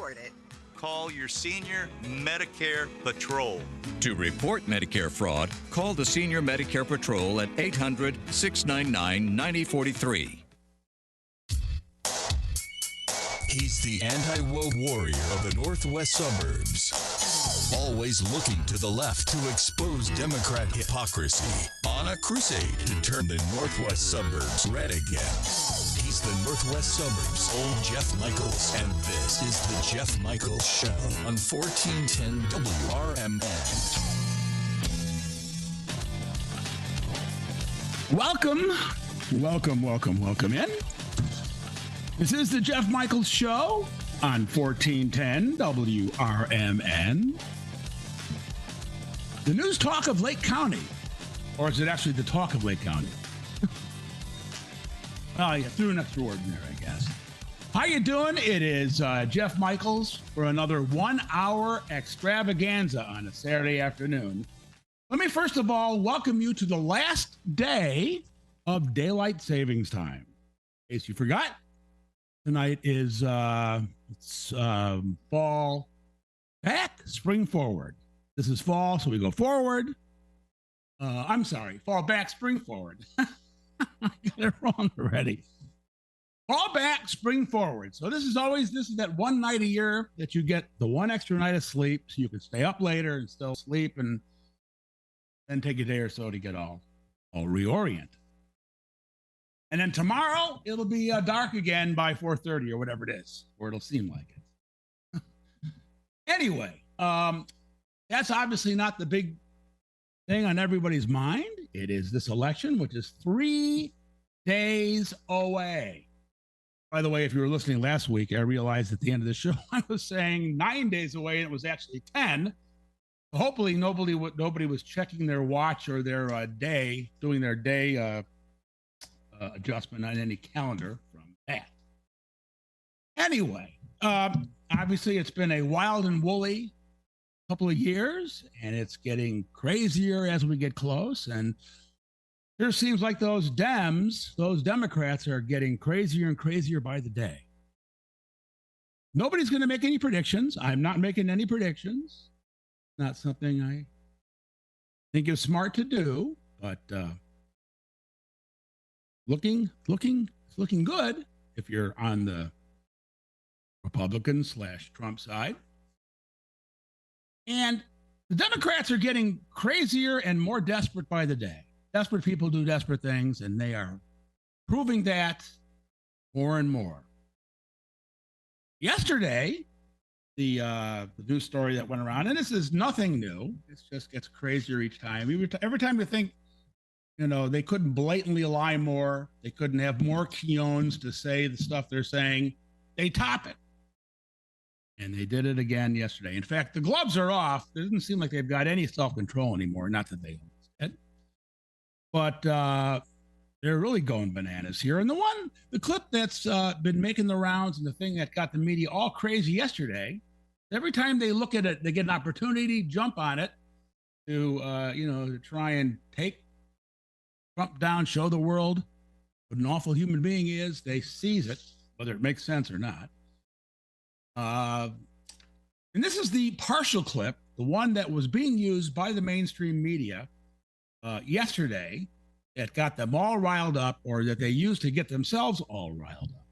afford it. Call your senior Medicare Patrol. To report Medicare fraud, call the Senior Medicare Patrol at 800-699-9043. He's the anti-woke warrior of the Northwest suburbs. Always looking to the left to expose Democrat hypocrisy. On a crusade to turn the Northwest suburbs red again. He's the Northwest suburbs' old Jeff Michaels. And this is the Jeff Michaels Show on 1410 WRMN. Welcome in. This is the Jeff Michaels Show on 1410 WRMN. The news talk of Lake County. Or is it actually the talk of Lake County? Well, yeah, threw an extra word in there, I guess. How you doing? It is Jeff Michaels for another 1 hour extravaganza on a Saturday afternoon. Let me first of all welcome you to the last day of daylight savings time. In case you forgot, tonight is fall back, spring forward. This is fall, so we go forward. I'm sorry, fall back, spring forward. I got it wrong already. Fall back, spring forward. So this is that one night a year that you get the one extra night of sleep so you can stay up later and still sleep and then take a day or so to get all reorient. And then tomorrow it'll be dark again by 4:30 or whatever it is, or it'll seem like it. Anyway, that's obviously not the big thing on everybody's mind. It is this election, which is 3 days away. By the way, if you were listening last week, I realized at the end of the show I was saying 9 days away, and it was actually 10. Hopefully, nobody was checking their watch or their day, doing their day adjustment on any calendar from that. Anyway, obviously, it's been a wild and woolly couple of years, and it's getting crazier as we get close. And it seems like those Democrats are getting crazier and crazier by the day. Nobody's going to make any predictions. I'm not making any predictions. Not something I think is smart to do, but looking good if you're on the Republican/Trump side. And the Democrats are getting crazier and more desperate by the day. Desperate people do desperate things, and they are proving that more and more. Yesterday, the news story that went around, and this is nothing new. It just gets crazier each time. Every time you think, they couldn't blatantly lie more, they couldn't have more keons to say the stuff they're saying, they top it. And they did it again yesterday. In fact, the gloves are off. It doesn't seem like they've got any self-control anymore. Not that they almost did. But they're really going bananas here. And the clip that's been making the rounds and the thing that got the media all crazy yesterday, every time they look at it, they get an opportunity, jump on it to, to try and take Trump down, show the world what an awful human being he is. They seize it, whether it makes sense or not. And this is the partial clip, the one that was being used by the mainstream media yesterday that got them all riled up, or that they used to get themselves all riled up.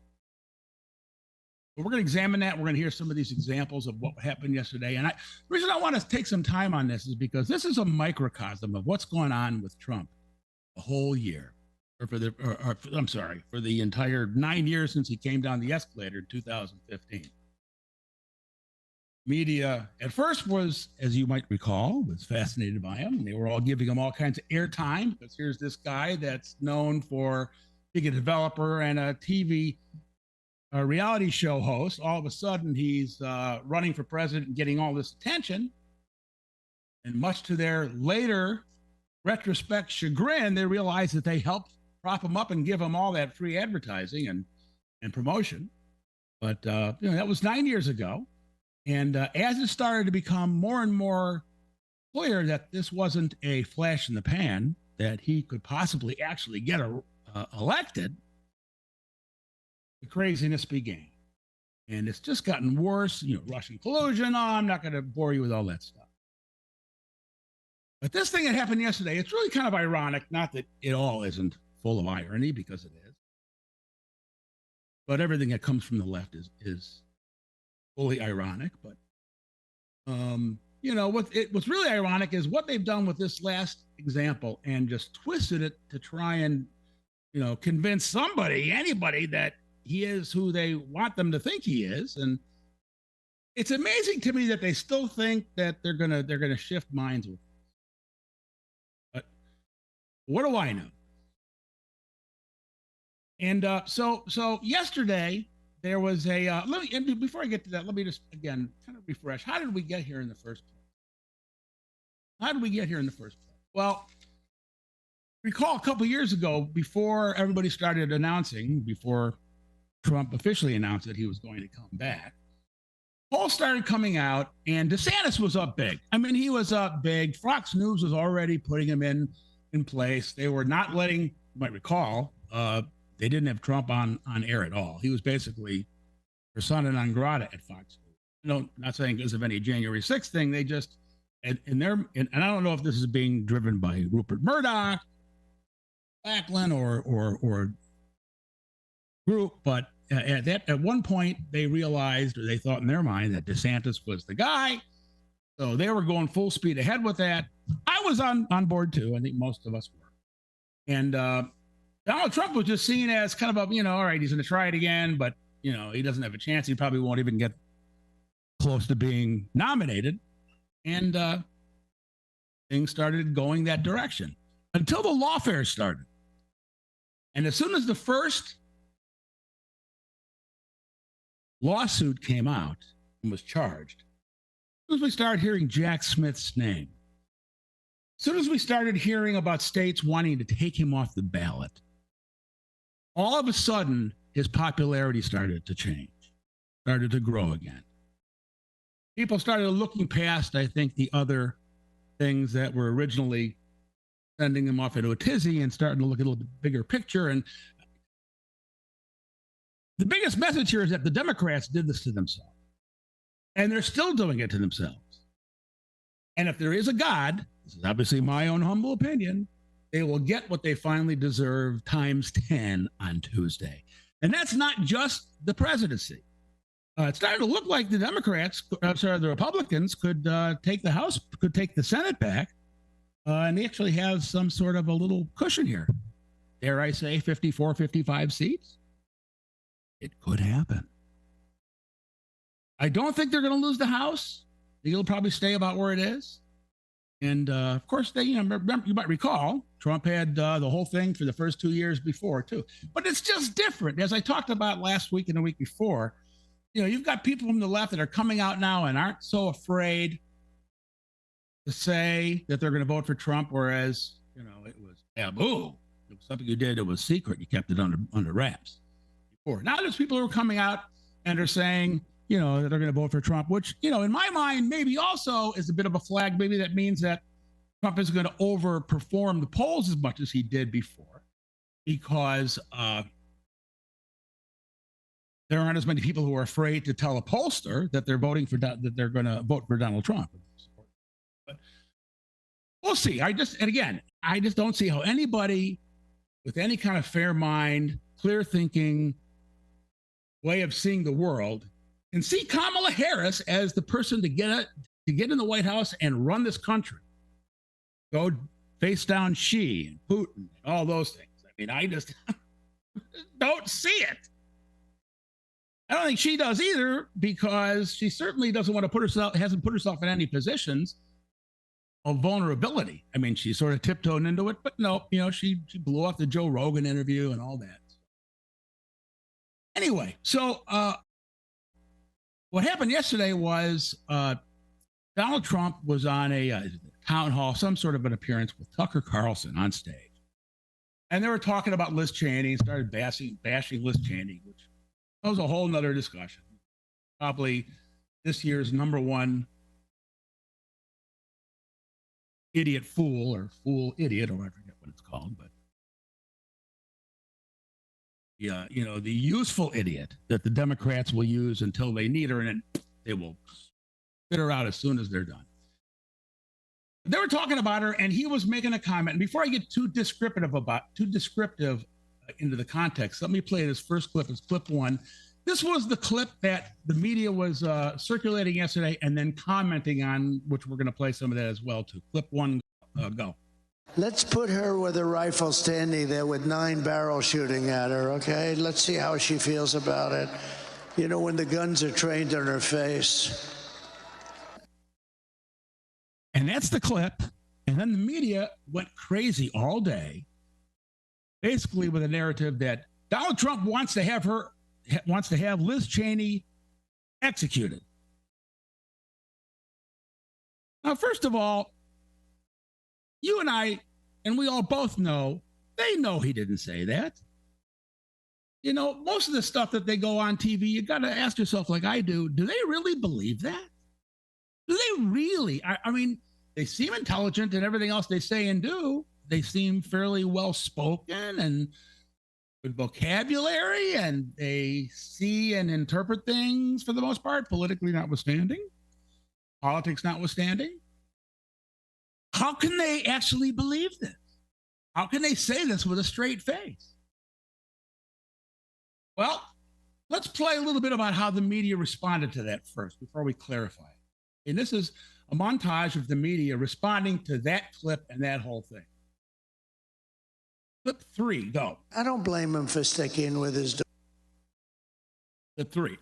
But we're going to examine that. We're going to hear some of these examples of what happened yesterday. And the reason I want to take some time on this is because this is a microcosm of what's going on with Trump the whole year, for the entire 9 years since he came down the escalator in 2015. Media at first was, as you might recall, was fascinated by him. They were all giving him all kinds of airtime because here's this guy that's known for being a developer and a TV reality show host. All of a sudden, he's running for president and getting all this attention. And much to their later retrospect chagrin, they realized that they helped prop him up and give him all that free advertising and promotion. But that was 9 years ago. And as it started to become more and more clear that this wasn't a flash in the pan, that he could possibly actually get elected, the craziness began. And it's just gotten worse. Russian collusion. Oh, I'm not going to bore you with all that stuff. But this thing that happened yesterday, it's really kind of ironic. Not that it all isn't full of irony, because it is. But everything that comes from the left is fully ironic. But what's really ironic is what they've done with this last example, and just twisted it to try and convince anybody that he is who they want them to think he is. And it's amazing to me that they still think that they're gonna shift minds with. But what do I know? And so yesterday there was a before I get to that, let me just again kind of refresh. How did we get here in the first place? Well, recall a couple years ago, before everybody started announcing, before Trump officially announced that he was going to come back, polls started coming out, and DeSantis was up big. I mean, he was up big. Fox News was already putting him in place. They were not letting, you might recall, they didn't have Trump on air at all. He was basically persona non grata at Fox News. Not saying because of any January 6th thing. They just, and I don't know if this is being driven by Rupert Murdoch, Backlund, or group, but at one point they realized, or they thought in their mind, that DeSantis was the guy. So they were going full speed ahead with that. I was on board too. I think most of us were. And Donald Trump was just seen as kind of all right, he's going to try it again, but he doesn't have a chance. He probably won't even get close to being nominated. And things started going that direction until the lawfare started. And as soon as the first lawsuit came out and was charged, as soon as we started hearing Jack Smith's name, as soon as we started hearing about states wanting to take him off the ballot, all of a sudden his popularity started to change, started to grow again. People started looking past, I think, the other things that were originally sending him off into a tizzy and starting to look at a little bit bigger picture. And the biggest message here is that the Democrats did this to themselves, and they're still doing it to themselves. And if there is a God, this is obviously my own humble opinion, they will get what they finally deserve times 10 on Tuesday. And that's not just the presidency. It's starting to look like the the Republicans could take the House, could take the Senate back, and they actually have some sort of a little cushion here. Dare I say 54, 55 seats? It could happen. I don't think they're going to lose the House. It'll probably stay about where it is. And of course, you might recall, Trump had the whole thing for the first 2 years before too. But it's just different. As I talked about last week and the week before, you've got people from the left that are coming out now and aren't so afraid to say that they're going to vote for Trump, whereas it was taboo. It was something you did. It was secret. You kept it under wraps before. Now there's people who are coming out and are saying, that they're going to vote for Trump, which, in my mind, maybe also is a bit of a flag. Maybe that means that Trump is going to overperform the polls as much as he did before, because there aren't as many people who are afraid to tell a pollster that they're voting for that they're going to vote for Donald Trump. But we'll see. I just don't see how anybody with any kind of fair mind, clear thinking way of seeing the world can see Kamala Harris as the person to get in the White House and run this country. Go face down Xi and Putin and all those things. I mean, I just don't see it. I don't think she does either, because she certainly doesn't want to hasn't put herself in any positions of vulnerability. I mean, she sort of tiptoed into it, but no, she blew off the Joe Rogan interview and all that. Anyway, so what happened yesterday was Donald Trump was on a town hall, some sort of an appearance with Tucker Carlson on stage. And they were talking about Liz Cheney and started bashing Liz Cheney, which was a whole nother discussion. Probably this year's number one idiot fool, or fool idiot, or I forget what it's called, but the useful idiot that the Democrats will use until they need her, and then they will spit her out as soon as they're done. They were talking about her, and he was making a comment. And before I get too descriptive into the context, let me play this first clip. It's clip one. This was the clip that the media was circulating yesterday and then commenting on, which we're going to play some of that as well, too. Clip one, go. Let's put her with a rifle standing there with 9 barrels shooting at her, okay? Let's see how she feels about it. You know, when the guns are trained on her face. And that's the clip. And then the media went crazy all day, basically with a narrative that Donald Trump wants to have Liz Cheney executed. Now, first of all, you and I, and we all both know, they know he didn't say that. You know, most of the stuff that they go on TV, you got to ask yourself, like I do they really believe that? Do they really? I mean, they seem intelligent and everything else they say and do. They seem fairly well-spoken and with vocabulary, and they see and interpret things for the most part, politically notwithstanding, politics notwithstanding. How can they actually believe this? How can they say this with a straight face? Well, let's play a little bit about how the media responded to that first before we clarify. And this is a montage of the media responding to that clip and that whole thing. Clip 3, go. I don't blame him for sticking with his... Clip 3.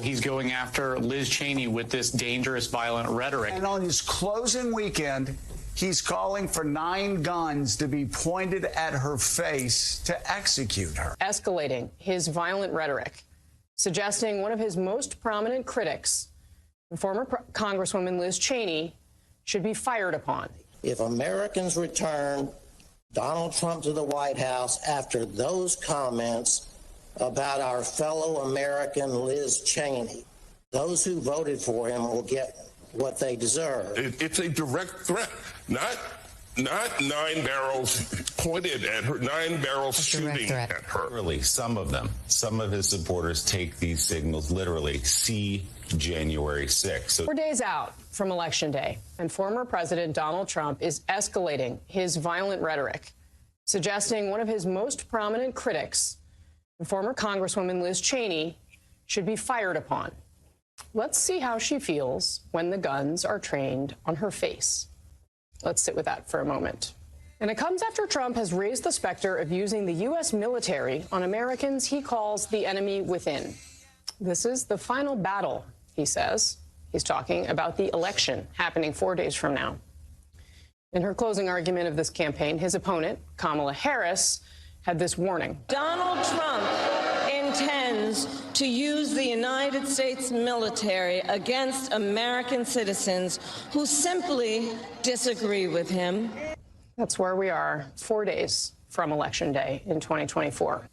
He's going after Liz Cheney with this dangerous, violent rhetoric. And on his closing weekend, he's calling for 9 guns to be pointed at her face to execute her. Escalating his violent rhetoric, suggesting one of his most prominent critics, former Congresswoman Liz Cheney, should be fired upon. If Americans return Donald Trump to the White House after those comments about our fellow American Liz Cheney, those who voted for him will get what they deserve. It's a direct threat, not 9 barrels pointed at her, 9 barrels shooting at her. Literally, some of his supporters take these signals literally. See January 6th. So 4 days out from Election Day, and former President Donald Trump is escalating his violent rhetoric, suggesting one of his most prominent critics, former Congresswoman Liz Cheney, should be fired upon. Let's see how she feels when the guns are trained on her face. Let's sit with that for a moment. And it comes after Trump has raised the specter of using the U.S. military on Americans he calls the enemy within. This is the final battle, he says. He's talking about the election happening 4 days from now. In her closing argument of this campaign, his opponent, Kamala Harris, had this warning. Donald Trump intends to use the United States military against American citizens who simply disagree with him. That's where we are 4 days from Election Day in 2024.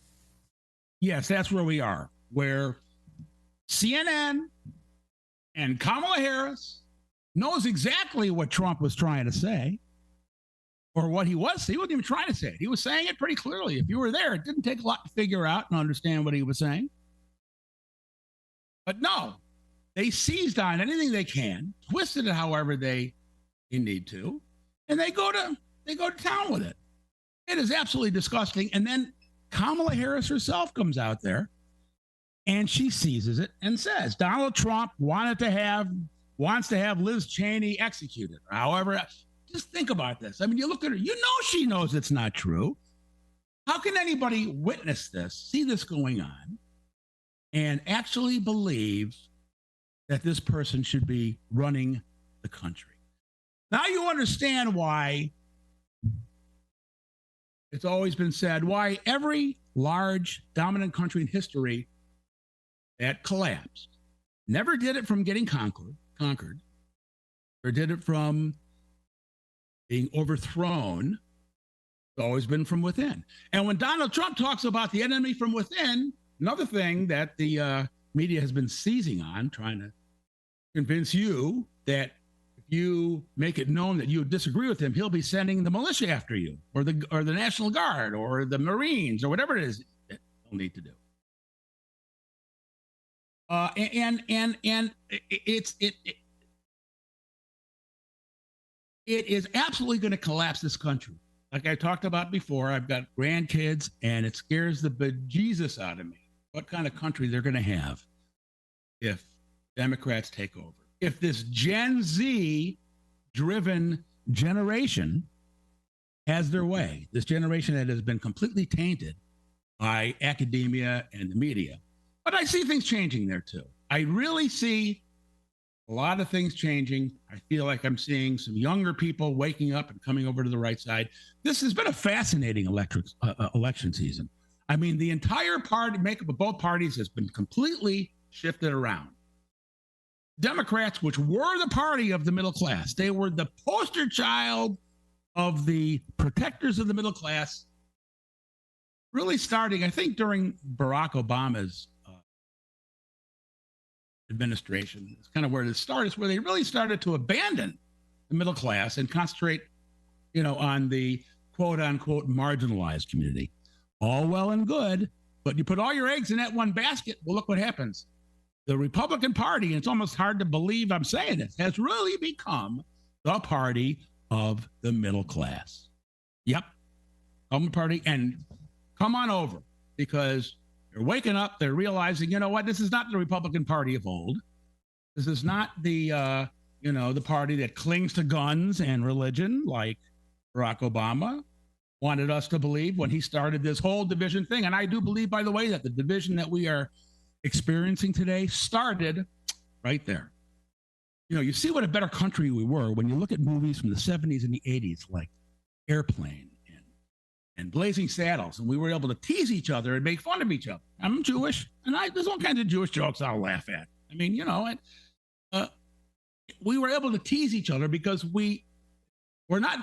Yes, that's where we are, where CNN and Kamala Harris knows exactly what Trump was trying to say, or what he wasn't even trying to say it. He was saying it pretty clearly. If you were there, it didn't take a lot to figure out and understand what he was saying. But no, they seized on anything they can, twisted it however they need to, and they go to town with it. It is absolutely disgusting. And then Kamala Harris herself comes out there and she seizes it and says Donald Trump wants to have Liz Cheney executed. However, just think about this. I mean, you look at her, you know she knows it's not true. How can anybody witness this, see this going on, and actually believe that this person should be running the country? Now you understand why it's always been said, why every large dominant country in history that collapsed never did it from getting conquered, or did it from being overthrown. It's always been from within. And when Donald Trump talks about the enemy from within, another thing that the media has been seizing on, trying to convince you that if you make it known that you disagree with him, he'll be sending the militia after you, or the National Guard, or the Marines, or whatever it is. people need to do. It is absolutely going to collapse this country. Like I talked about before, I've got grandkids, and it scares the bejesus out of me what kind of country they're going to have if Democrats take over. If this Gen Z driven generation has their way, this generation that has been completely tainted by academia and the media. But I see things changing there too. I really see a lot of things changing. I feel like I'm seeing some younger people waking up and coming over to the right side. This has been a fascinating election season. I mean, the entire party makeup of both parties has been completely shifted around. Democrats, which were the party of the middle class, they were the poster child of the protectors of the middle class, really starting, I think, during Barack Obama's administration. It's kind of where it started, where they really started to abandon the middle class and concentrate, on the quote unquote marginalized community. All well and good, but you put all your eggs in that one basket. Well, look what happens. The Republican Party, and it's almost hard to believe I'm saying this, has really become the party of the middle class. Yep. Home party, and come on over, because they're waking up. They're realizing, you know what? This is not the Republican Party of old. This is not the, the party that clings to guns and religion like Barack Obama wanted us to believe when he started this whole division thing. And I do believe, by the way, that the division that we are experiencing today started right there. You see what a better country we were when you look at movies from the 70s and the 80s, like Airplane and Blazing Saddles, and we were able to tease each other and make fun of each other. I'm Jewish, and there's all kinds of Jewish jokes I'll laugh at. I mean, we were able to tease each other because we're not,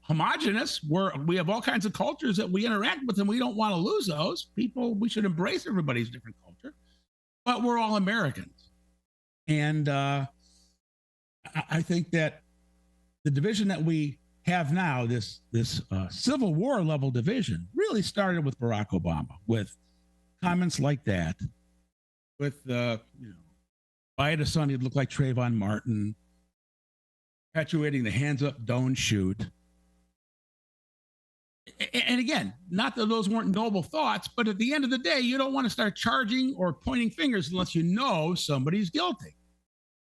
homogenous. We have all kinds of cultures that we interact with, and we don't want to lose those people. We should embrace everybody's different culture, but we're all Americans. And I think that the division that we have now, this Civil War level division, really started with Barack Obama, with comments like that, with if I had a son, he'd look like Trayvon Martin, perpetuating the hands up, don't shoot. And again, not that those weren't noble thoughts, but at the end of the day, you don't want to start charging or pointing fingers unless you know somebody's guilty.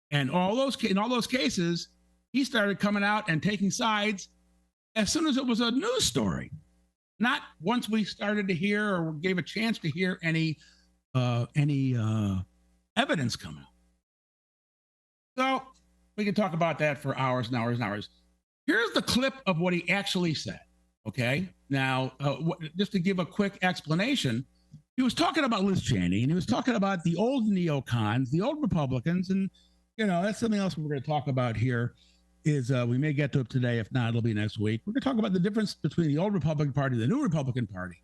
And in all those cases, he started coming out and taking sides as soon as it was a news story, not once we started to hear or gave a chance to hear any evidence come out. So we can talk about that for hours and hours and hours. Here's the clip of what he actually said. Okay. Now, just to give a quick explanation, he was talking about Liz Cheney, and he was talking about the old neocons, the old Republicans. And, that's something else we're going to talk about here is we may get to it today. If not, it'll be next week. We're going to talk about the difference between the old Republican Party and the new Republican Party.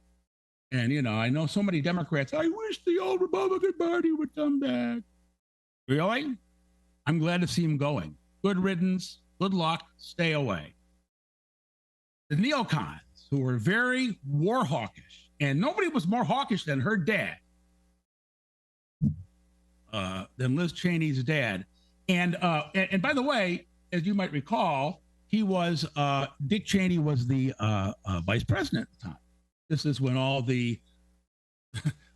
And, I know so many Democrats, I wish the old Republican Party would come back. Really? I'm glad to see him going. Good riddance. Good luck. Stay away. The neocons, who were very war hawkish, and nobody was more hawkish than her dad, than Liz Cheney's dad. And by the way, as you might recall, he was Dick Cheney was the vice president at the time. This is when all the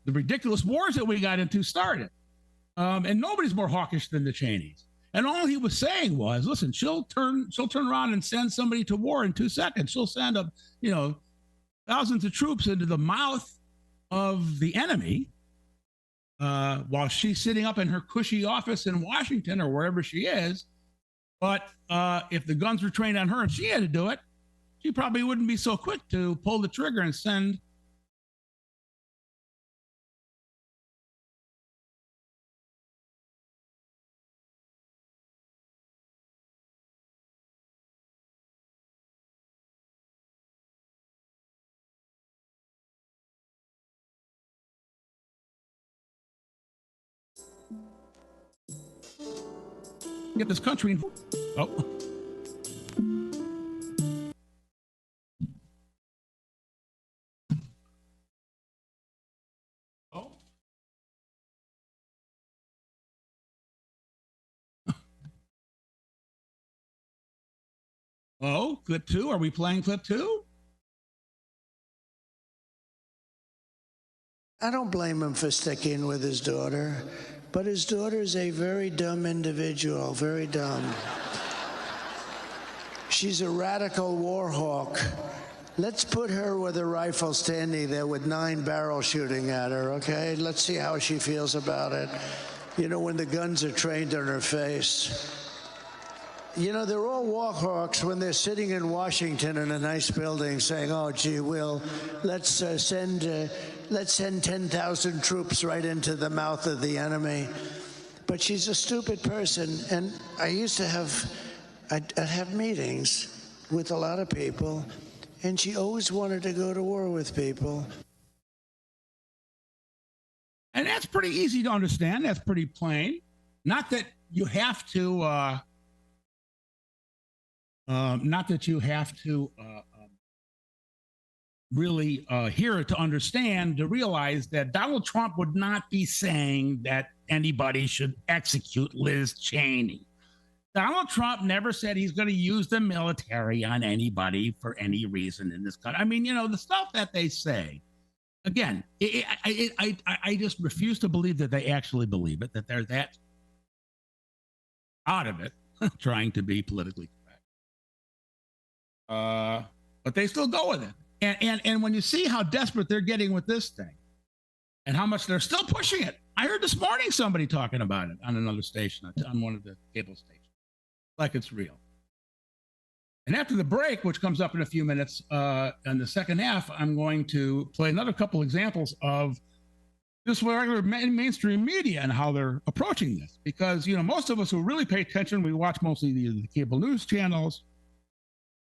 the ridiculous wars that we got into started. And nobody's more hawkish than the Cheneys. And all he was saying was, listen, she'll turn around and send somebody to war in 2 seconds. She'll send up, thousands of troops into the mouth of the enemy while she's sitting up in her cushy office in Washington or wherever she is. But if the guns were trained on her and she had to do it, she probably wouldn't be so quick to pull the trigger and send get this country. Oh. Oh, clip 2. Are we playing clip 2? I don't blame him for sticking with his daughter, but his daughter's a very dumb individual, very dumb. She's a radical war hawk. Let's put her with a rifle standing there with 9 barrels shooting at her, okay? Let's see how she feels about it. You know, when the guns are trained on her face. You know, they're all war hawks when they're sitting in Washington in a nice building saying, oh, gee, let's send 10,000 troops right into the mouth of the enemy. But she's a stupid person. And I used to I'd have meetings with a lot of people, and she always wanted to go to war with people. And that's pretty easy to understand. That's pretty plain. Not that you have to, really hear it to understand, to realize that Donald Trump would not be saying that anybody should execute Liz Cheney. Donald Trump never said he's going to use the military on anybody for any reason in this country. I mean, you know, the stuff that they say, again, I just refuse to believe that they actually believe it, that they're that out of it, trying to be politically correct. But they still go with it. And when you see how desperate they're getting with this thing and how much they're still pushing it, I heard this morning somebody talking about it on another station, on one of the cable stations, like it's real. And after the break, which comes up in a few minutes, in the second half, I'm going to play another couple examples of just regular mainstream media and how they're approaching this. Because, you know, most of us who really pay attention, we watch mostly the cable news channels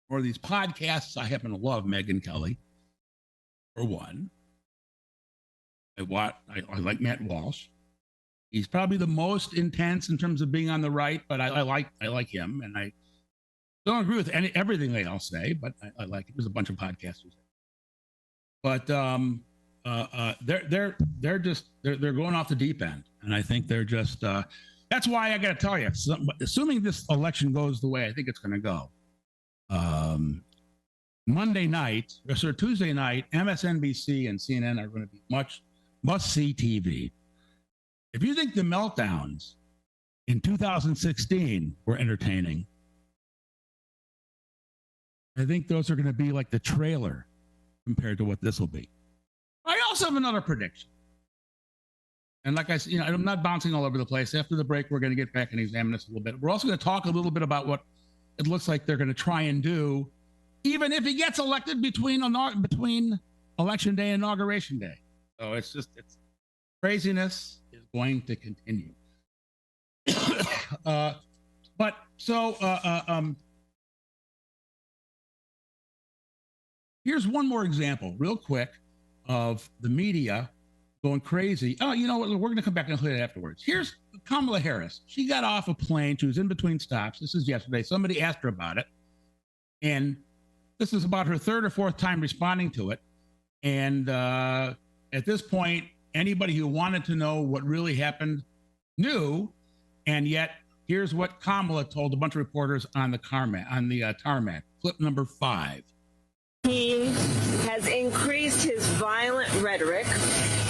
or these podcasts. I happen to love Megyn Kelly, for one. I like Matt Walsh. He's probably the most intense in terms of being on the right, but I like him, and I don't agree with everything they all say, but I like it. There's a bunch of podcasters. But they're going off the deep end, and I think they're just. That's why I got to tell you, assuming this election goes the way I think it's going to go, Tuesday night, MSNBC and CNN are going to be must-see TV. If you think the meltdowns in 2016 were entertaining, I think those are going to be like the trailer compared to what this will be. I also have another prediction. And like I said, you know, I'm not bouncing all over the place. After the break, we're going to get back and examine this a little bit. We're also going to talk a little bit about what it looks like they're going to try and do, even if he gets elected between Election Day and Inauguration Day. So it's craziness is going to continue. Here's one more example, real quick, of the media going crazy. Oh, you know what? We're going to come back and play it afterwards. Here's Kamala Harris. She got off a plane. She was in between stops. This is yesterday. Somebody asked her about it. And this is about her third or fourth time responding to it. And at this point, anybody who wanted to know what really happened knew. And yet, here's what Kamala told a bunch of reporters on the tarmac. Clip number 5. He has increased his violent rhetoric.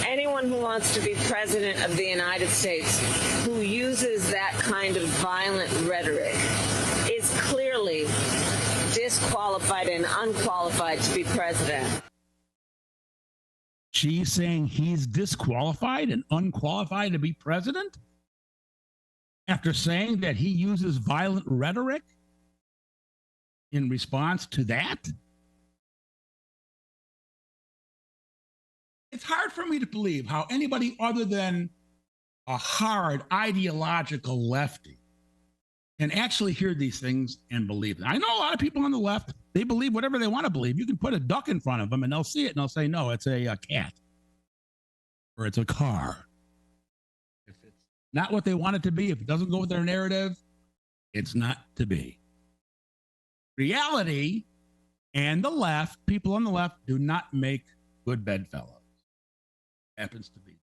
Anyone who wants to be president of the United States who uses that kind of violent rhetoric is clearly disqualified and unqualified to be president. She's saying he's disqualified and unqualified to be president after saying that he uses violent rhetoric in response to that? It's hard for me to believe how anybody other than a hard ideological lefty can actually hear these things and believe them. I know a lot of people on the left, they believe whatever they want to believe. You can put a duck in front of them and they'll see it and they'll say, no, it's a cat or it's a car. If it's not what they want it to be, if it doesn't go with their narrative, it's not to be. Reality and the left, people on the left do not make good bedfellows. Happens to be.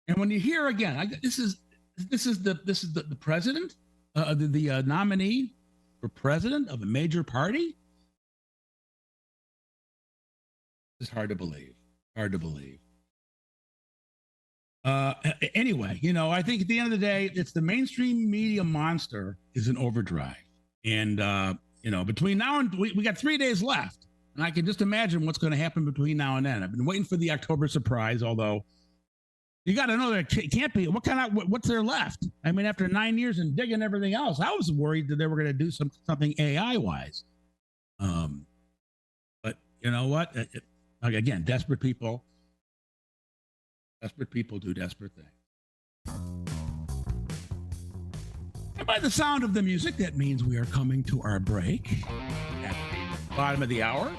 And when you hear again, this is the president, the nominee for president of a major party? It's hard to believe. Hard to believe. Anyway, I think at the end of the day, it's the mainstream media monster is in overdrive. And, between now and we got 3 days left. And I can just imagine what's going to happen between now and then. I've been waiting for the October surprise, although you got to know that it can't be. What's there left? I mean, after 9 years and digging everything else, I was worried that they were going to do something AI-wise. But you know what? Again, desperate people do desperate things. And by the sound of the music, that means we are coming to our break at the bottom of the hour.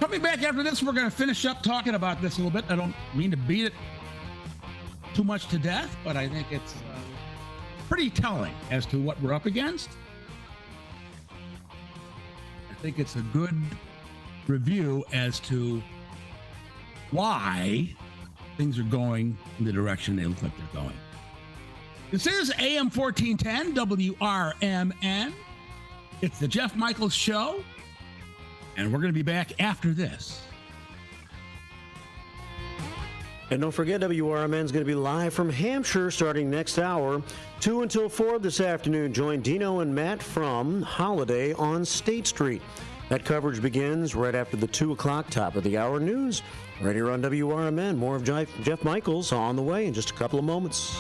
Coming back after this, we're going to finish up talking about this a little bit. I don't mean to beat it too much to death, but I think it's pretty telling as to what we're up against. I think it's a good review as to why things are going in the direction they look like they're going. This is AM 1410 WRMN. It's the Jeff Michaels Show, and we're going to be back after this. And don't forget, WRMN is going to be live from Hampshire starting next hour, 2 until 4 this afternoon. Join Dino and Matt from Holiday on State Street. That coverage begins right after the 2 o'clock top of the hour news. Right here on WRMN. More of Jeff Michaels on the way in just a couple of moments.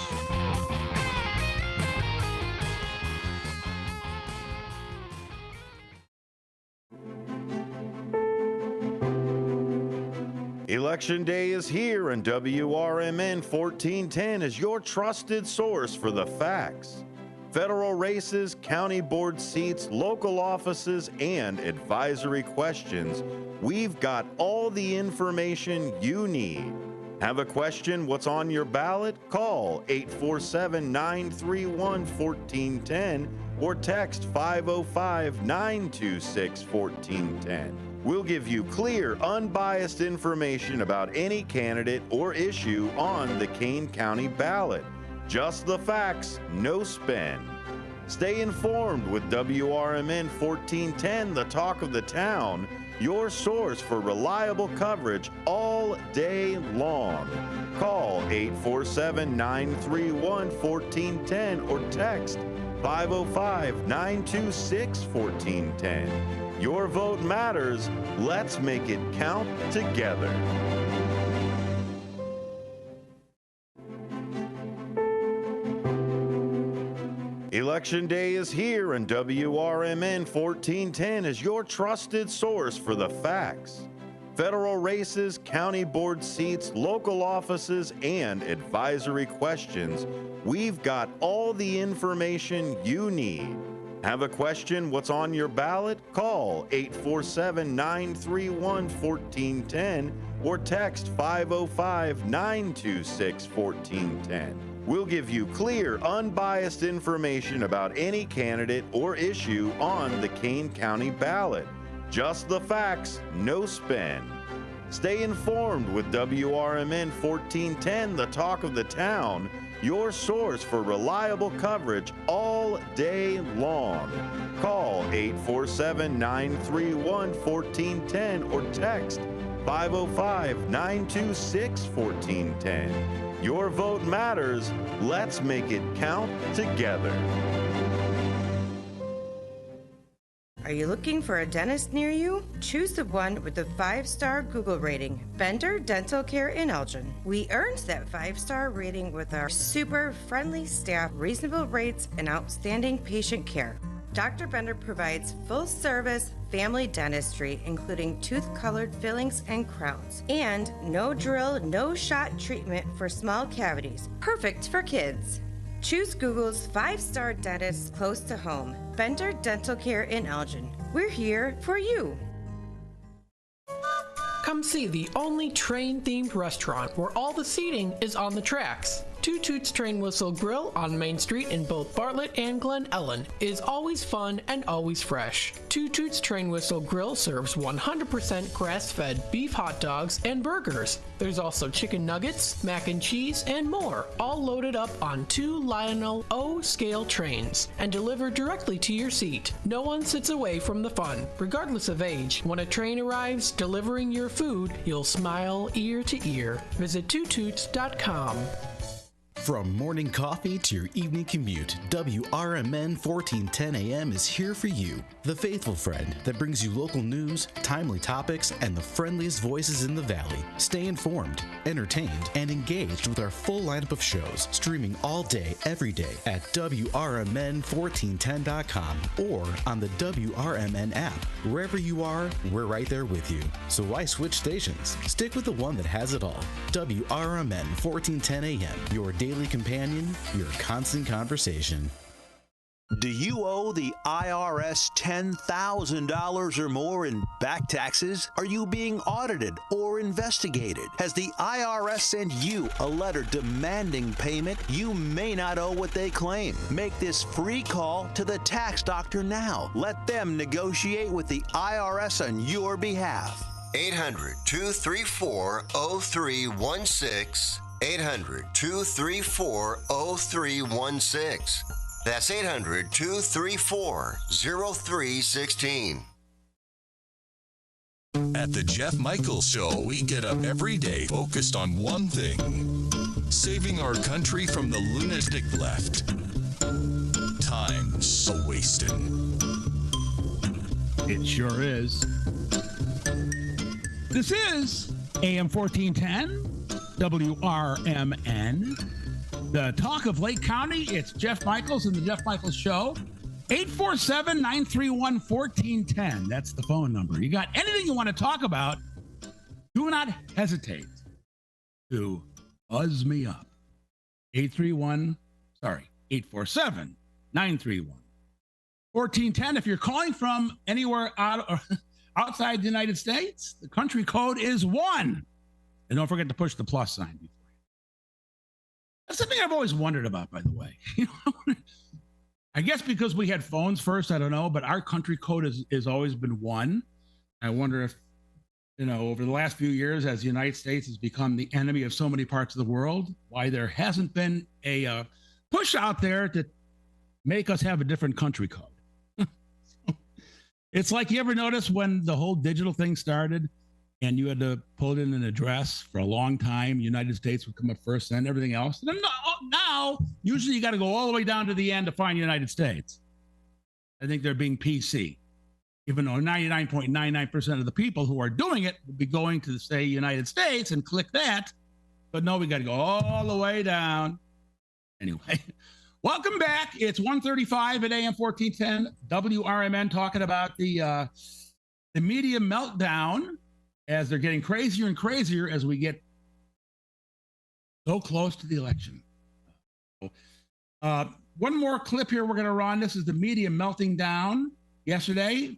Election day is here, and WRMN 1410 is your trusted source for the facts. Federal races, county board seats, local offices, and advisory questions. We've got all the information you need. Have a question? What's on your ballot? Call 847-931-1410 or text 505-926-1410. We'll give you clear, unbiased information about any candidate or issue on the Kane County ballot. Just the facts, no spin. Stay informed with WRMN 1410, the talk of the town, your source for reliable coverage all day long. Call 847-931-1410 or text 505-926-1410. Your vote matters. Let's make it count together. Election day is here, and WRMN 1410 is your trusted source for the facts. Federal races, county board seats, local offices, and advisory questions. We've got all the information you need. Have a question? What's on your ballot? Call 847-931-1410 or text 505-926-1410. We'll give you clear, unbiased information about any candidate or issue on the Kane County ballot. Just the facts, no spin. Stay informed with WRMN 1410, the talk of the town, your source for reliable coverage all day long. Call 847-931-1410 or text 505-926-1410. Your vote matters. Let's make it count together. Are you looking for a dentist near you? Choose the one with the 5-star Google rating, Bender Dental Care in Elgin. We earned that 5-star rating with our super friendly staff, reasonable rates, and outstanding patient care. Dr. Bender provides full-service family dentistry, including tooth-colored fillings and crowns, and no drill, no shot treatment for small cavities, perfect for kids. Choose Google's 5-star dentist close to home, Bender Dental Care in Elgin. We're here for you. Come see the only train-themed restaurant where all the seating is on the tracks. Two Toots Train Whistle Grill on Main Street in both Bartlett and Glen Ellen is always fun and always fresh. Two Toots Train Whistle Grill serves 100% grass-fed beef hot dogs and burgers. There's also chicken nuggets, mac and cheese, and more, all loaded up on 2 Lionel O scale trains and delivered directly to your seat. No one sits away from the fun, regardless of age. When a train arrives delivering your food, you'll smile ear to ear. Visit twotoots.com. From morning coffee to your evening commute, WRMN 1410 AM is here for you. The faithful friend that brings you local news, timely topics, and the friendliest voices in the Valley. Stay informed, entertained, and engaged with our full lineup of shows, streaming all day, every day at WRMN1410.com or on the WRMN app. Wherever you are, we're right there with you. So why switch stations? Stick with the one that has it all. WRMN 1410 AM, your daily companion, your constant conversation. Do you owe the IRS $10,000 or more in back taxes? Are you being audited or investigated? Has the IRS sent you a letter demanding payment? You may not owe what they claim. Make this free call to the tax doctor now. Let them negotiate with the IRS on your behalf. 800-234-0316. 800-234-0316. That's 800-234-0316. At the Jeff Michaels Show, we get up every day focused on one thing: saving our country from the lunatic left. Time's a-wastin'. It sure is. This is AM 1410, WRMN. The talk of Lake County. It's Jeff Michaels and the Jeff Michaels Show. 847-931-1410. That's the phone number. You got anything you want to talk about, do not hesitate to buzz me up. 847-931-1410. If you're calling from anywhere outside the United States, the country code is 1. And don't forget to push the plus sign before you. That's something I've always wondered about, by the way. I guess because we had phones first, I don't know, but our country code has always been 1. I wonder if, over the last few years, as the United States has become the enemy of so many parts of the world, why there hasn't been a push out there to make us have a different country code. It's like, you ever notice when the whole digital thing started and you had to pull in an address for a long time, United States would come up first, then everything else. And then now, usually you got to go all the way down to the end to find United States. I think they're being PC, even though 99.99% of the people who are doing it would be going to, say, United States and click that. But no, we got to go all the way down. Anyway, welcome back. It's 1:35 at AM 1410, WRMN, talking about the media meltdown as they're getting crazier and crazier as we get so close to the election. One more clip here we're going to run. This is the media melting down yesterday,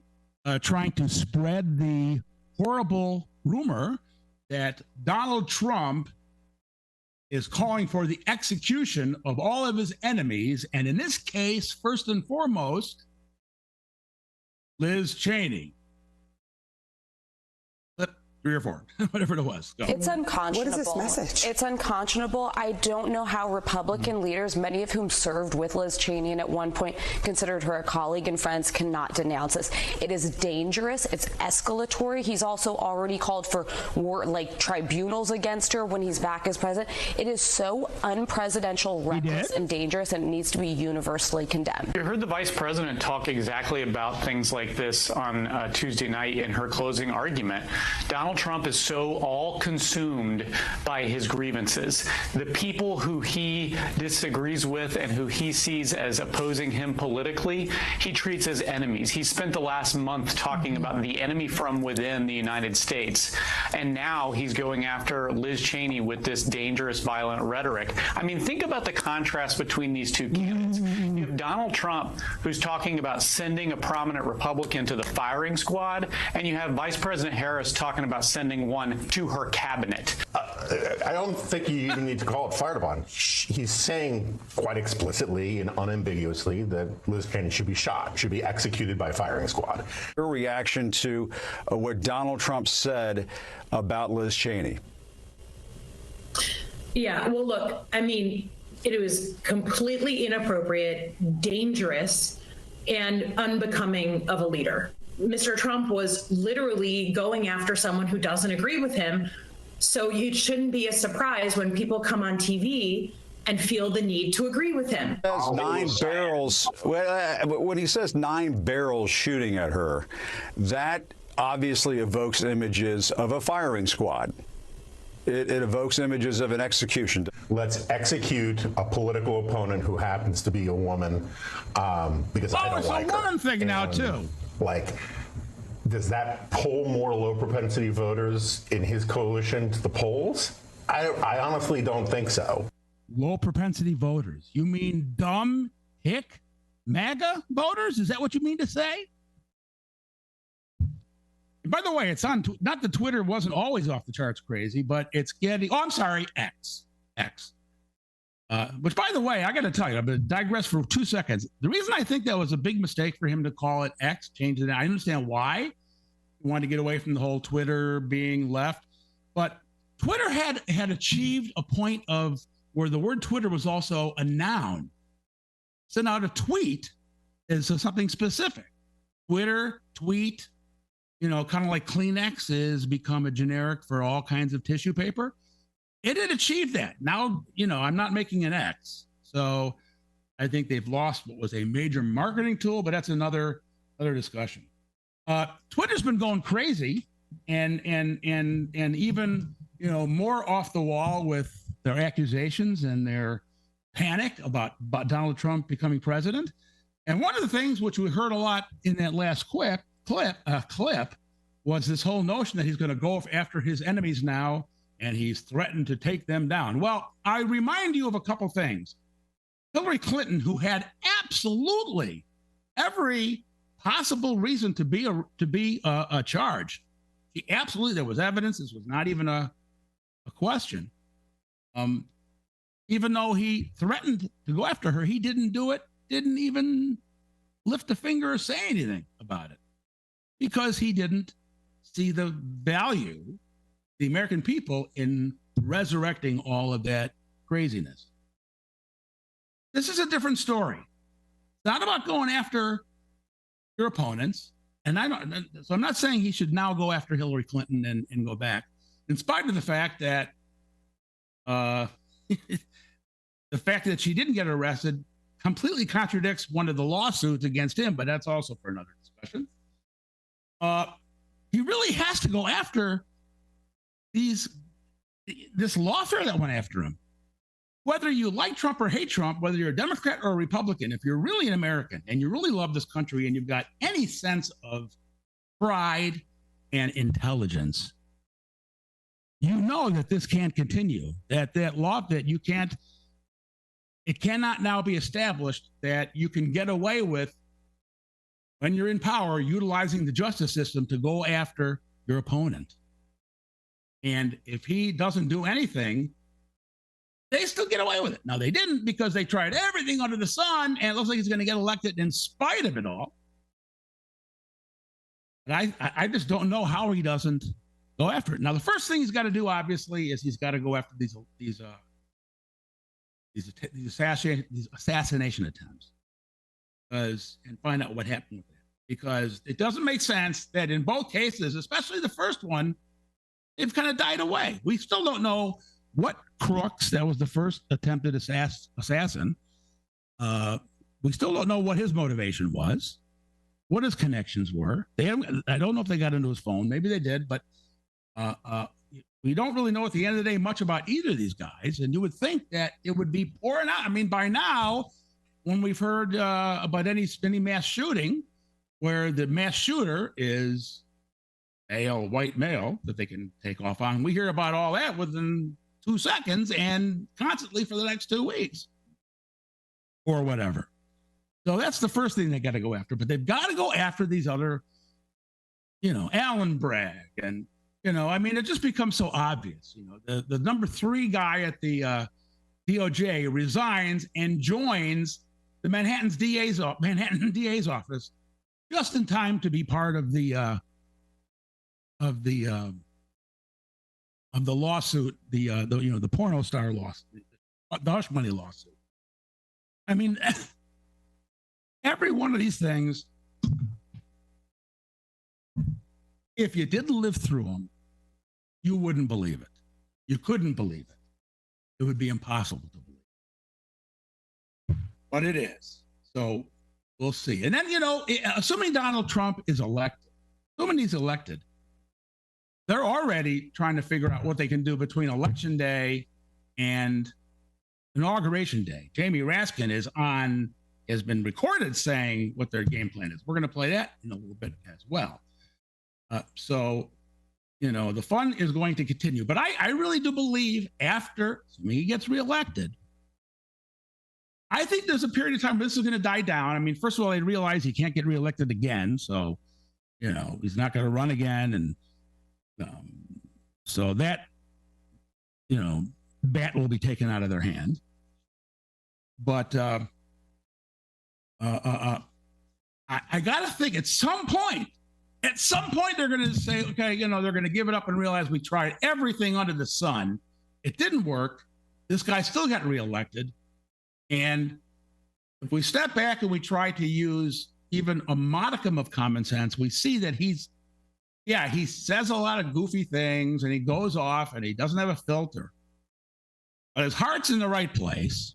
trying to spread the horrible rumor that Donald Trump is calling for the execution of all of his enemies, and in this case, first and foremost, Liz Cheney. 3 or 4, whatever it was. Go. It's unconscionable. What is this message? It's unconscionable. I don't know how Republican leaders, many of whom served with Liz Cheney and at one point considered her a colleague and friends, cannot denounce this. It is dangerous. It's escalatory. He's also already called for tribunals against her when he's back as president. It is so unpresidential, reckless, and dangerous, and it needs to be universally condemned. You heard the vice president talk exactly about things like this on Tuesday night in her closing argument. Donald Trump is so all consumed by his grievances. The people who he disagrees with and who he sees as opposing him politically, he treats as enemies. He spent the last month talking about the enemy from within the United States. And now he's going after Liz Cheney with this dangerous, violent rhetoric. I mean, think about the contrast between these two candidates. You have Donald Trump, who's talking about sending a prominent Republican to the firing squad, and you have Vice President Harris talking about about sending one to her cabinet. I don't think you even need to call it fired upon. He's saying quite explicitly and unambiguously that Liz Cheney should be shot, should be executed by firing squad. Your reaction to what Donald Trump said about Liz Cheney? Yeah, well, look, I mean, it was completely inappropriate, dangerous, and unbecoming of a leader. Mr. Trump was literally going after someone who doesn't agree with him. So it shouldn't be a surprise when people come on TV and feel the need to agree with him. 9 barrels. When he says 9 barrels shooting at her, that obviously evokes images of a firing squad. It evokes images of an execution. Let's execute a political opponent who happens to be a woman, because I don't like her. It's a woman thing now, too. Like, does that pull more low propensity voters in his coalition to the polls? I honestly don't think so. Low propensity voters? You mean dumb, hick, MAGA voters? Is that what you mean to say? By the way, it's on, not that Twitter wasn't always off the charts crazy, but it's getting, X. Which, by the way, I got to tell you, I'm going to digress for 2 seconds. The reason I think that was a big mistake for him to call it X, change it, I understand why. He wanted to get away from the whole Twitter being left. But Twitter had achieved a point of where the word Twitter was also a noun. So now to tweet is something specific. Twitter, tweet, kind of like Kleenex has become a generic for all kinds of tissue paper. It had achieved that. Now, I'm not making an X. So I think they've lost what was a major marketing tool, but that's another discussion. Twitter's been going crazy and even, more off the wall with their accusations and their panic about Donald Trump becoming president. And one of the things which we heard a lot in that last clip was this whole notion that he's going to go after his enemies now, and he's threatened to take them down. Well, I remind you of a couple things. Hillary Clinton, who had absolutely every possible reason to be charged, she absolutely, there was evidence. This was not even a question. Even though he threatened to go after her, he didn't do it. Didn't even lift a finger or say anything about it, because he didn't see the value, the American people, in resurrecting all of that craziness. This is a different story. It's not about going after your opponents. And so I'm not saying he should now go after Hillary Clinton and go back, in spite of the fact that she didn't get arrested completely contradicts one of the lawsuits against him, but that's also for another discussion. He really has to go after this lawfare that went after him. Whether you like Trump or hate Trump, whether you're a Democrat or a Republican, if you're really an American and you really love this country and you've got any sense of pride and intelligence, you know that this can't continue, that law, that you can't, it cannot now be established that you can get away with, when you're in power, utilizing the justice system to go after your opponent. And if he doesn't do anything, they still get away with it. Now, they didn't, because they tried everything under the sun, and it looks like he's going to get elected in spite of it all. But I just don't know how he doesn't go after it. Now, the first thing he's got to do, obviously, is he's got to go after these assassination attempts, and find out what happened with it. Because it doesn't make sense that in both cases, especially the first one, they've kind of died away. We still don't know what crooks, that was the first attempted assassin. We still don't know what his motivation was, what his connections were. I don't know if they got into his phone. Maybe they did, but we don't really know at the end of the day much about either of these guys. And you would think that it would be pouring out. I mean, by now, when we've heard about any mass shooting where the mass shooter is a white male that they can take off on, we hear about all that within 2 seconds and constantly for the next 2 weeks or whatever. So that's the first thing they got to go after. But they've got to go after these other, Allen Bragg and You know, I mean, it just becomes so obvious. You know, the number 3 guy at the DOJ resigns and joins the Manhattan DA's office just in time to be part of the lawsuit, the porno star lawsuit, the hush money lawsuit. I mean, every one of these things, if you didn't live through them, you wouldn't believe it. You couldn't believe it. It would be impossible to believe. But it is. So we'll see. And then, you know, assuming Donald Trump is elected, assuming he's elected, they're already trying to figure out what they can do between Election Day and Inauguration Day. Jamie Raskin has been recorded saying what their game plan is. We're going to play that in a little bit as well. So, you know, the fun is going to continue. But I really do believe after he gets reelected, I think there's a period of time where this is going to die down. I mean, first of all, they realize he can't get reelected again. So, you know, he's not going to run again. And so that, you know, bat will be taken out of their hand. But I got to think at some point, they're going to say, okay, you know, they're going to give it up and realize we tried everything under the sun. It didn't work. This guy still got reelected. And if we step back and we try to use even a modicum of common sense, we see that he says a lot of goofy things and he goes off and he doesn't have a filter. But his heart's in the right place.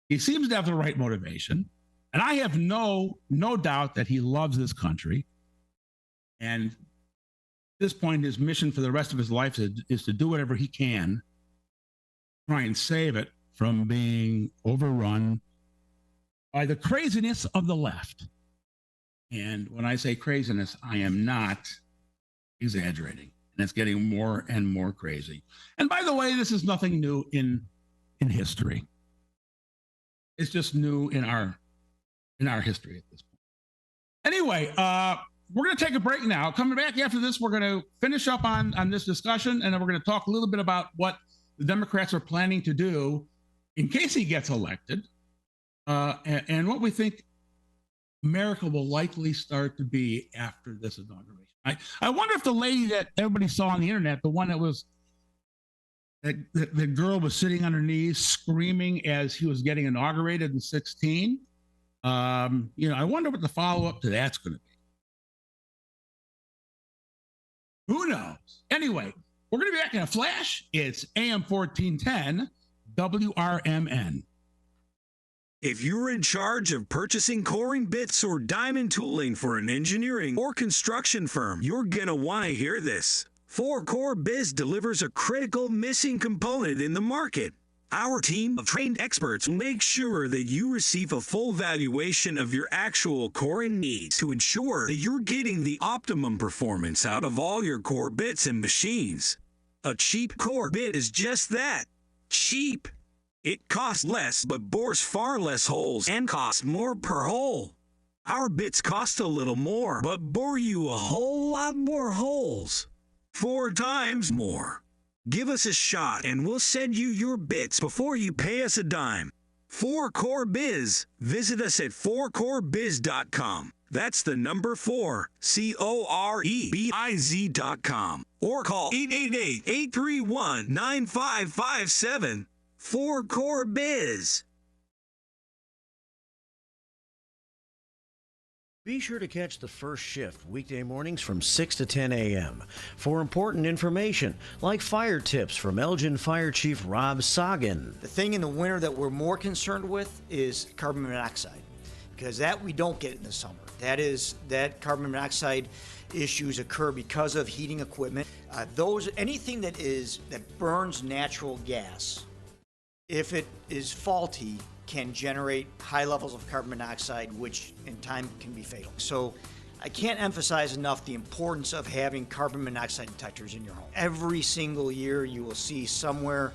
He seems to have the right motivation. And I have no doubt that he loves this country. And at this point, his mission for the rest of his life is to do whatever he can, try and save it from being overrun by the craziness of the left. And when I say craziness, I am not exaggerating. And it's getting more and more crazy. And by the way, this is nothing new in history. It's just new in our history at this point. Anyway, we're going to take a break now. Coming back after this, we're going to finish up on this discussion, and then we're going to talk a little bit about what the Democrats are planning to do in case he gets elected, and what we think America will likely start to be after this inauguration. I wonder if the lady that everybody saw on the internet, the one that was the girl was sitting on her knees screaming as he was getting inaugurated in 2016. You know, I wonder what the follow-up to that's going to be. Who knows? Anyway, we're going to be back in a flash. It's AM 1410 WRMN. If you're in charge of purchasing coring bits or diamond tooling for an engineering or construction firm, you're gonna want to hear this. 4Core Biz delivers a critical missing component in the market. Our team of trained experts will make sure that you receive a full valuation of your actual coring needs to ensure that you're getting the optimum performance out of all your core bits and machines. A cheap core bit is just that, cheap. It costs less but bores far less holes and costs more per hole. Our bits cost a little more but bore you a whole lot more holes. 4 times more. Give us a shot and we'll send you your bits before you pay us a dime. 4Core Biz. Visit us at 4corebiz.com. That's the number 4, COREBIZ.com. Or call 888-831-9557. 4Core Biz. Be sure to catch the first shift weekday mornings from 6 to 10 a.m. for important information like fire tips from Elgin Fire Chief Rob Sagan. The thing in the winter that we're more concerned with is carbon monoxide, because that we don't get in the summer. That carbon monoxide issues occur because of heating equipment. Anything that burns natural gas, if it is faulty, can generate high levels of carbon monoxide, which in time can be fatal. So I can't emphasize enough the importance of having carbon monoxide detectors in your home. Every single year you will see somewhere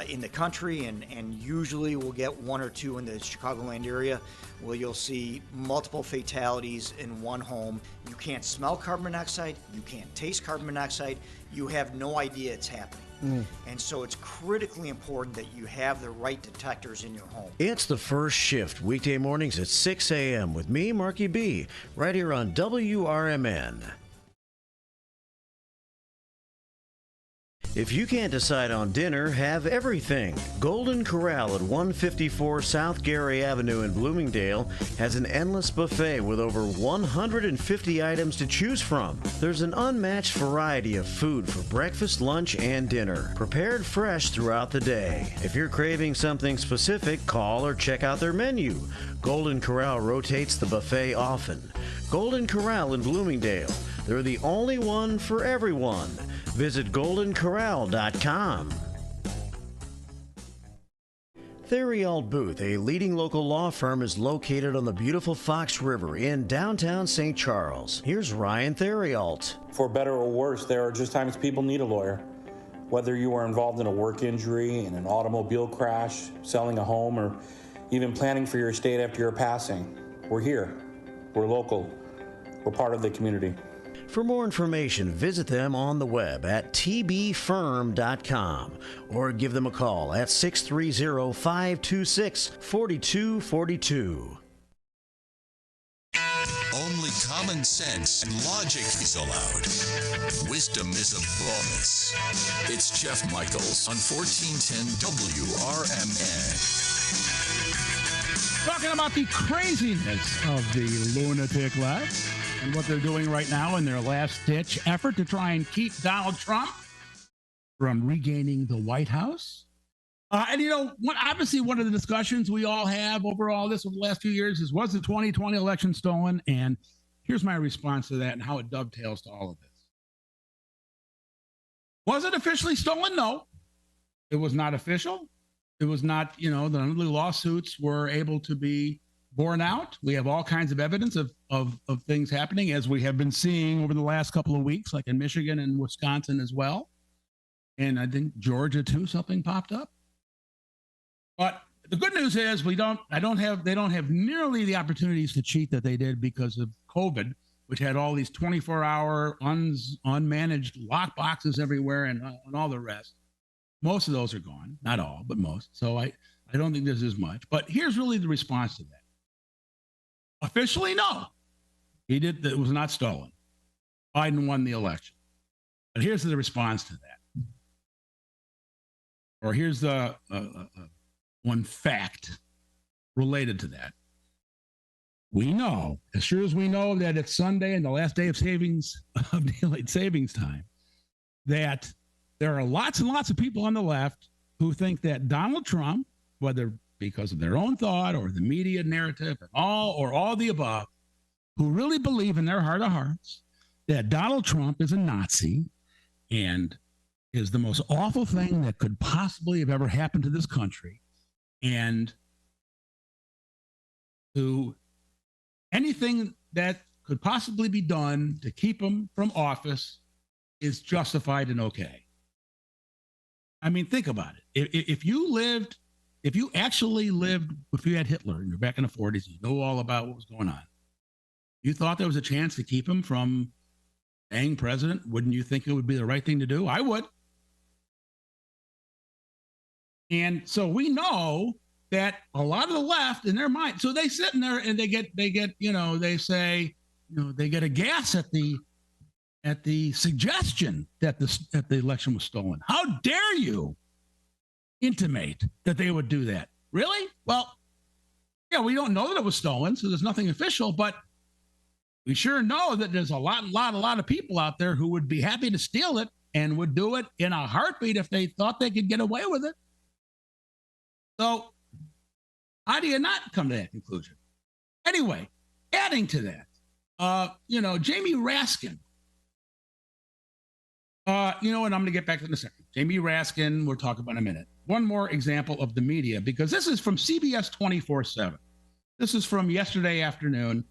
in the country, and usually we'll get one or two in the Chicagoland area where you'll see multiple fatalities in one home. You can't smell carbon monoxide, you can't taste carbon monoxide, you have no idea it's happening. And so it's critically important that you have the right detectors in your home. It's The First Shift, weekday mornings at 6 a.m. with me, Marky B, right here on WRMN. If you can't decide on dinner, have everything. Golden Corral at 154 South Gary Avenue in Bloomingdale has an endless buffet with over 150 items to choose from. There's an unmatched variety of food for breakfast, lunch, and dinner, prepared fresh throughout the day. If you're craving something specific, call or check out their menu. Golden Corral rotates the buffet often. Golden Corral in Bloomingdale. They're the only one for everyone. Visit goldencorral.com. Theriault Booth, a leading local law firm, is located on the beautiful Fox River in downtown St. Charles. Here's Ryan Theriault. For better or worse, there are just times people need a lawyer. Whether you are involved in a work injury, in an automobile crash, selling a home, or even planning for your estate after your passing, we're here. We're local. We're part of the community. For more information, visit them on the web at tbfirm.com or give them a call at 630-526-4242. Only common sense and logic is allowed. Wisdom is a bonus. It's Jeff Michaels on 1410 WRMN. Talking about the craziness of the lunatic left and what they're doing right now in their last-ditch effort to try and keep Donald Trump from regaining the White House. And, you know, obviously one of the discussions we all have over all this over the last few years is, was the 2020 election stolen? And here's my response to that and how it dovetails to all of this. Was it officially stolen? No. It was not official. It was not, you know, the lawsuits were able to be borne out. We have all kinds of evidence of things happening, as we have been seeing over the last couple of weeks, like in Michigan and Wisconsin as well. And I think Georgia too, something popped up. But the good news is they don't have nearly the opportunities to cheat that they did because of COVID, which had all these 24-hour unmanaged lock boxes everywhere and all the rest. Most of those are gone, not all, but most. So I don't think there's as much. But here's really the response to that. Officially, no. It was not stolen. Biden won the election. But here's the response to that. Or here's the one fact related to that. We know, as sure as we know that it's Sunday and the last day of daylight savings time, that there are lots and lots of people on the left who think that Donald Trump, whether because of their own thought or the media narrative or all the above, who really believe in their heart of hearts that Donald Trump is a Nazi and is the most awful thing that could possibly have ever happened to this country, and to anything that could possibly be done to keep him from office is justified and okay. I mean, think about it. If you had Hitler and you're back in the 40s, you know all about what was going on. You thought there was a chance to keep him from being president? Wouldn't you think it would be the right thing to do? I would. And so we know that a lot of the left in their mind, so they sit in there and they get, you know, they say, you know, they get a gas at the suggestion that the election was stolen. How dare you intimate that they would do that? Really? Well, yeah, we don't know that it was stolen, so there's nothing official, but we sure know that there's a lot of people out there who would be happy to steal it and would do it in a heartbeat if they thought they could get away with it. So how do you not come to that conclusion? Anyway, adding to that, you know, Jamie Raskin, you know what, I'm going to get back to in a second. Jamie Raskin, we'll talk about in a minute. One more example of the media, because this is from CBS 24/7. This is from yesterday afternoon.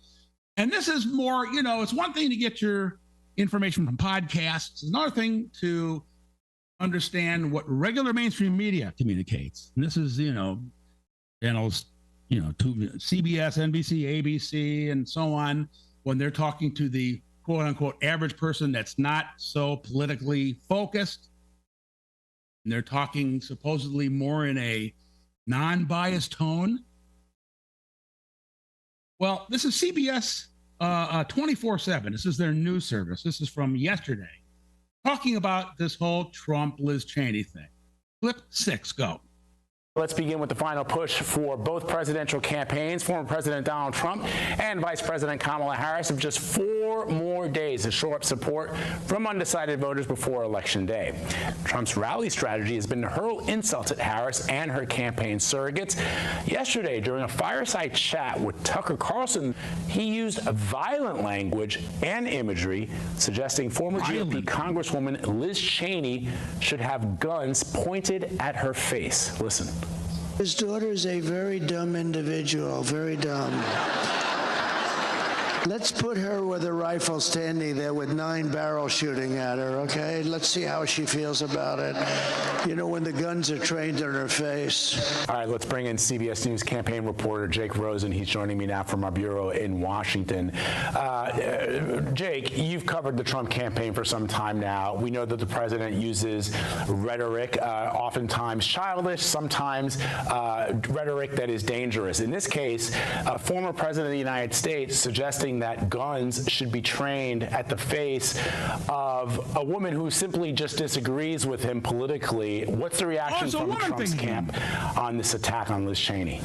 And this is more, you know, it's one thing to get your information from podcasts. It's another thing to understand what regular mainstream media communicates. And this is, channels, CBS, NBC, ABC, and so on, when they're talking to the quote unquote average person that's not so politically focused. And they're talking supposedly more in a non-biased tone. Well, this is CBS 24/7. This is their news service. This is from yesterday, talking about this whole Trump-Liz Cheney thing. Clip 6, go. Let's begin with the final push for both presidential campaigns. Former President Donald Trump and Vice President Kamala Harris have just 4 more days to shore up support from undecided voters before Election Day. Trump's rally strategy has been to hurl insults at Harris and her campaign surrogates. Yesterday, during a fireside chat with Tucker Carlson, he used violent language and imagery, suggesting former GOP Congresswoman Liz Cheney should have guns pointed at her face. Listen. His daughter is a very dumb individual, very dumb. Let's put her with a rifle standing there with 9 barrels shooting at her, okay? Let's see how she feels about it. When the guns are trained in her face. All right, let's bring in CBS News campaign reporter Jake Rosen. He's joining me now from our bureau in Washington. Jake, you've covered the Trump campaign for some time now. We know that the president uses rhetoric, oftentimes childish, sometimes rhetoric that is dangerous. In this case, a former president of the United States suggesting that guns should be trained at the face of a woman who simply just disagrees with him politically. What's the reaction from Trump's camp on this attack on Liz Cheney?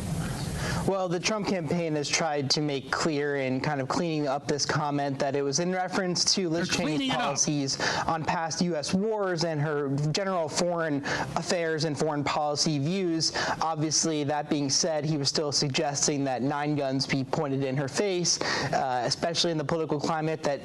Well, the Trump campaign has tried to make clear in kind of cleaning up this comment that it was in reference to Liz Cheney's policies on past U.S. wars and her general foreign affairs and foreign policy views. Obviously, that being said, he was still suggesting that 9 guns be pointed in her face, especially in the political climate that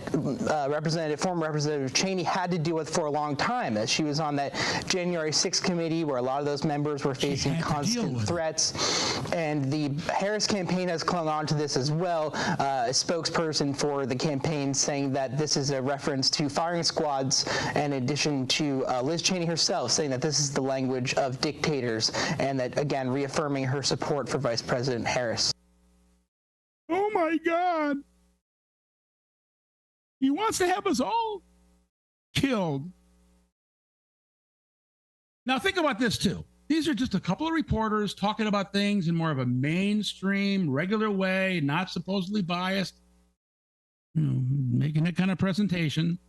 former Representative Cheney had to deal with for a long time, as she was on that January 6th committee where a lot of those members were facing constant threats. And the Harris campaign has clung on to this as well. A spokesperson for the campaign saying that this is a reference to firing squads, in addition to Liz Cheney herself saying that this is the language of dictators, and that, again, reaffirming her support for Vice President Harris. Oh, my God. He wants to have us all killed. Now, think about this, too. These are just a couple of reporters talking about things in more of a mainstream, regular way, not supposedly biased, making that kind of presentation,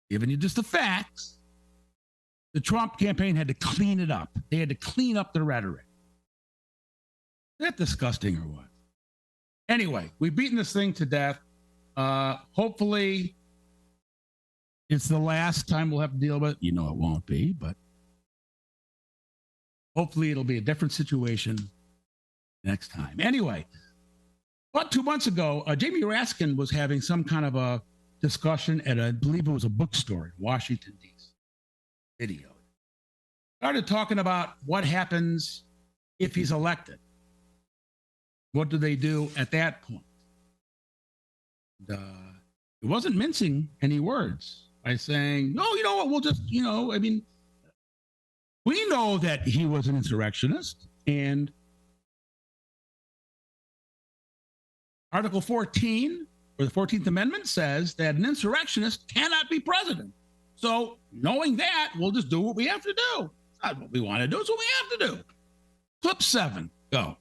giving you just the facts. The Trump campaign had to clean it up. They had to clean up the rhetoric. Is that disgusting or what? Anyway, we've beaten this thing to death. Hopefully, it's the last time we'll have to deal with it. It won't be, but hopefully it'll be a different situation next time. Anyway, about 2 months ago, Jamie Raskin was having some kind of a discussion at, I believe it was a bookstore in Washington, D.C. Video. Started talking about what happens if he's elected. What do they do at that point? It wasn't mincing any words by saying, no, you know what, we'll just, we know that he was an insurrectionist, and Article 14, or the 14th Amendment, says that an insurrectionist cannot be president. So, knowing that, we'll just do what we have to do. It's not what we want to do, it's what we have to do. Clip 7, go.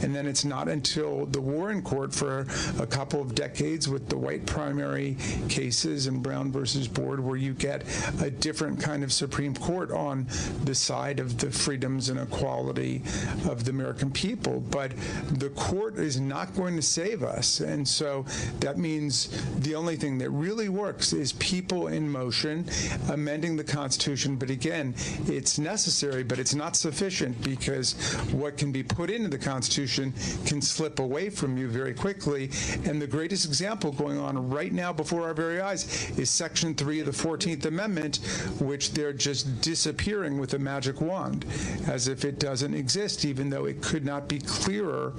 And then it's not until the Warren Court for a couple of decades with the white primary cases and Brown versus Board where you get a different kind of Supreme Court on the side of the freedoms and equality of the American people. But the court is not going to save us. And so that means the only thing that really works is people in motion, amending the Constitution. But again, it's necessary, but it's not sufficient, because what can be put into the Constitution Constitution can slip away from you very quickly. And the greatest example going on right now before our very eyes is Section 3 of the 14th Amendment, which they're just disappearing with a magic wand, as if it doesn't exist, even though it could not be clearer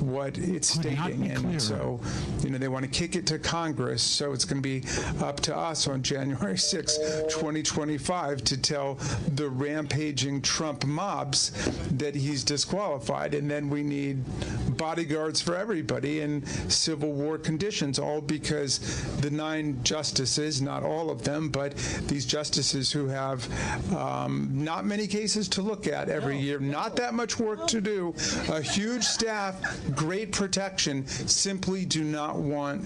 what it's stating. And so, they want to kick it to Congress, so it's going to be up to us on January 6, 2025 to tell the rampaging Trump mobs that he's disqualified, and then we need bodyguards for everybody in Civil War conditions, all because the 9 justices, not all of them, but these justices who have not many cases to look at every year, not that much work to do, a huge staff, great protection, simply do not want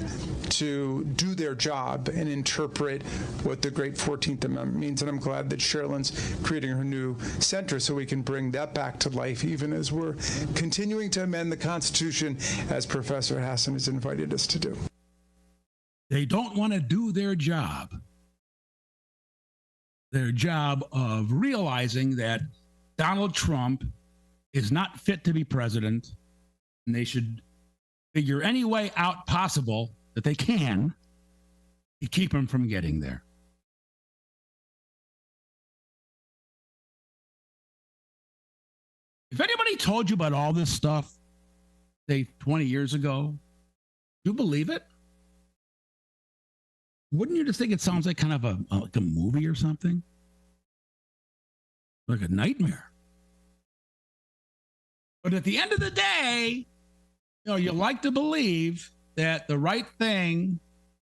to do their job and interpret what the great 14th Amendment means. And I'm glad that Sherilyn's creating her new center so we can bring that back to life, even as we're continuing to amend the Constitution, as Professor Hassan has invited us to do. They don't want to do their job of realizing that Donald Trump is not fit to be president, and they should figure any way out possible that they can to keep him from getting there. If anybody told you about all this stuff, say 20 years ago, do you believe it? Wouldn't you just think it sounds like kind of like a movie or something? Like a nightmare. But at the end of the day, you like to believe that the right thing,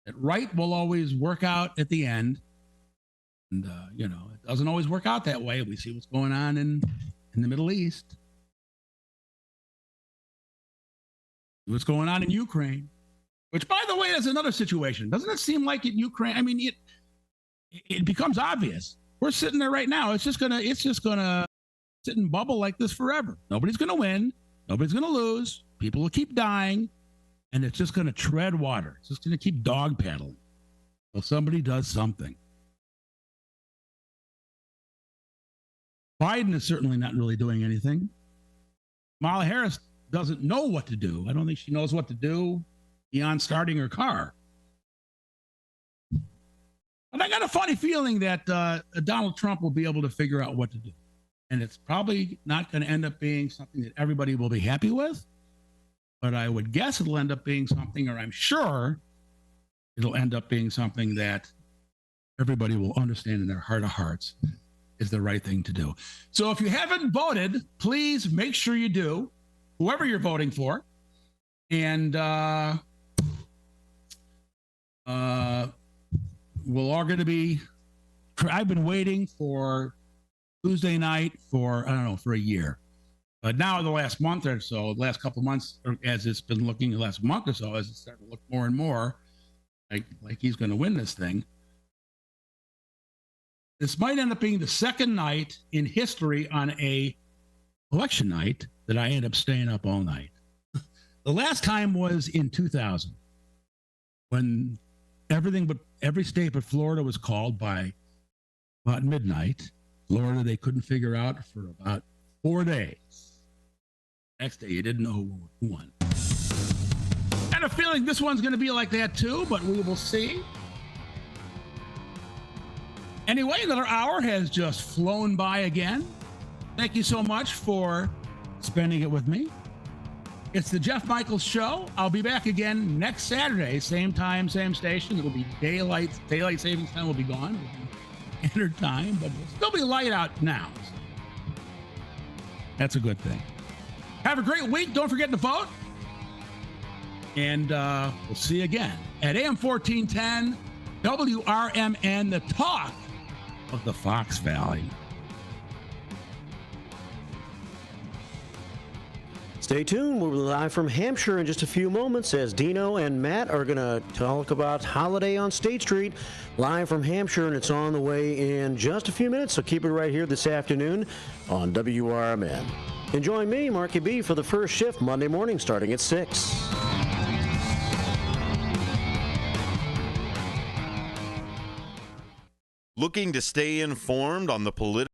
that right will always work out at the end. And, it doesn't always work out that way. We see what's going on in the Middle East. What's going on in Ukraine, which, by the way, is another situation. Doesn't it seem like in Ukraine? I mean, it becomes obvious. We're sitting there right now. It's just gonna sit and bubble like this forever. Nobody's gonna win. Nobody's gonna lose. People will keep dying, and it's just gonna tread water. It's just gonna keep dog paddling. Well, somebody does something. Biden is certainly not really doing anything. Kamala Harris doesn't know what to do. I don't think she knows what to do beyond starting her car. But I got a funny feeling that Donald Trump will be able to figure out what to do. And it's probably not going to end up being something that everybody will be happy with. But I would guess it'll end up being something, or I'm sure it'll end up being something that everybody will understand in their heart of hearts is the right thing to do. So if you haven't voted, please make sure you do, whoever you're voting for. And we're all going to be, I've been waiting for Tuesday night for a year. But now the last month or so, the last couple of months, as it's been looking the last month or so, as it's starting to look more and more like he's going to win this thing. This might end up being the second night in history on a election night that I end up staying up all night. The last time was in 2000, when every state but Florida was called by about midnight. Florida, they couldn't figure out for about 4 days. Next day, you didn't know who won. I had a feeling this one's going to be like that too, but we will see. Anyway, another hour has just flown by again. Thank you so much for spending it with me. It's the Jeff Michaels Show. I'll be back again next Saturday, same time, same station. It'll be daylight savings time will be gone. It'll be winter time, but it'll still be light out now. That's a good thing. Have a great week. Don't forget to vote. And we'll see you again at AM 1410, WRMN, the talk of the Fox Valley. Stay tuned. We'll be live from Hampshire in just a few moments as Dino and Matt are going to talk about Holiday on State Street live from Hampshire, and it's on the way in just a few minutes, so keep it right here this afternoon on WRMN. And join me, Marky B, for the first shift Monday morning starting at 6. Looking to stay informed on the political